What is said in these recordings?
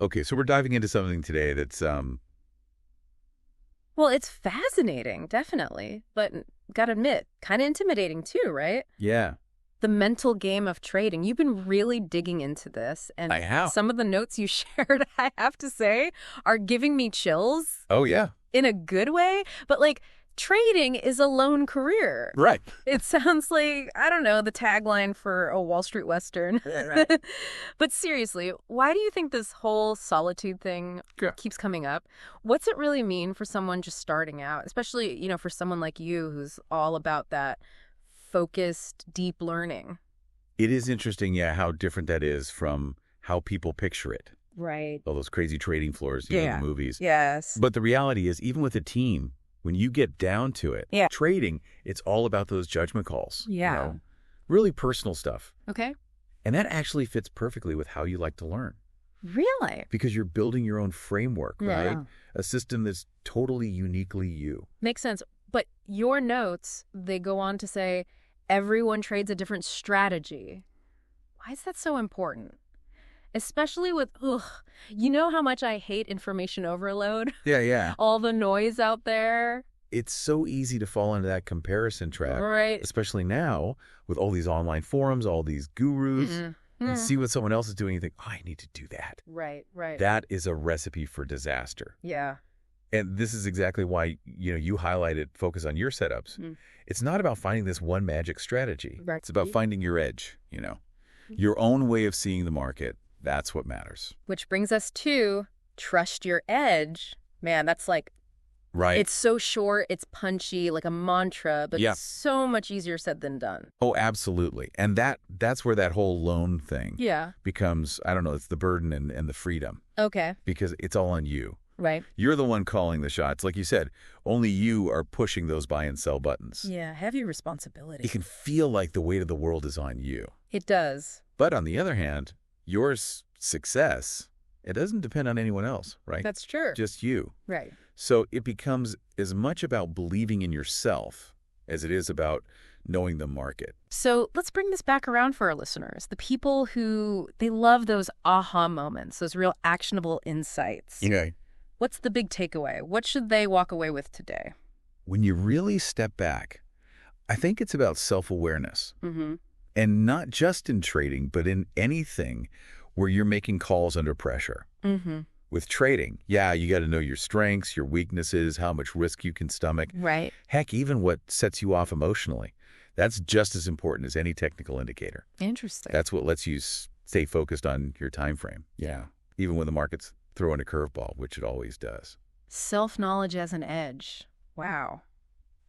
Okay, so we're diving into something today that's Well, it's fascinating, definitely. But gotta admit, kind of intimidating too, right? yeah, The mental game of trading. You've been really digging into this, and I have. some of the notes you shared, I have to say, are giving me chills Oh yeah. in a good way. But like, trading is a lone career. Right. It sounds like, I don't know, the tagline for a Wall Street Western. Right. But seriously, why do you think this whole solitude thing Yeah. keeps coming up? What's it really mean for someone just starting out, especially, for someone like you who's all about that focused, deep learning? It is interesting, yeah, how different that is from how people picture it. Right. All those crazy trading floors, the Yeah. movies. Yes. But the reality is, even with a team, when you get down to it, Yeah. trading, it's all about those judgment calls. Yeah. Really personal stuff. Okay. And that actually fits perfectly with how you like to learn. Really? Because you're building your own framework, right? Yeah. A system that's totally uniquely you. Makes sense. But your notes, they go on to say everyone trades a different strategy. Why is that so important? Especially with, you know how much I hate information overload? Yeah. All the noise out there. It's so easy to fall into that comparison trap, Right. especially now with all these online forums, all these gurus, and see what someone else is doing. You think, oh, I need to do that. Right. That is a recipe for disaster. Yeah. And this is exactly why, you highlighted focus on your setups. It's not about finding this one magic strategy. Right. It's about finding your edge, your own way of seeing the market. That's what matters. Which brings us to trust your edge. Man, that's like, Right. it's so short, it's punchy, like a mantra, but Yeah. so much easier said than done. Oh, absolutely. And that's where that whole loan thing Yeah. becomes, I don't know, it's the burden and the freedom. Okay. Because it's all on you. Right. You're the one calling the shots. Like you said, only you are pushing those buy and sell buttons. Yeah, heavy responsibility. It can feel like the weight of the world is on you. It does. But on the other hand, your success, it doesn't depend on anyone else, right? That's true. Just you. Right. So it becomes as much about believing in yourself as it is about knowing the market. So let's bring this back around for our listeners. The people who, they love those aha moments, those real actionable insights. Yeah. What's the big takeaway? What should they walk away with today? When you really step back, I think it's about self-awareness. Mm-hmm. And not just in trading, but in anything where you're making calls under pressure. Mm-hmm. With trading, yeah, you got to know your strengths, your weaknesses, how much risk you can stomach. Right. Heck, even what sets you off emotionally. That's just as important as any technical indicator. Interesting. That's what lets you stay focused on your time frame. Yeah. Even when the market's throwing a curveball, which it always does. Self-knowledge as an edge. Wow.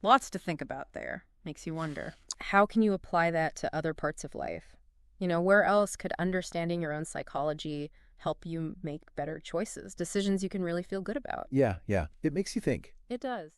Lots to think about there. Makes you wonder. How can you apply that to other parts of life? Where else could understanding your own psychology help you make better choices, decisions you can really feel good about? Yeah. It makes you think. It does.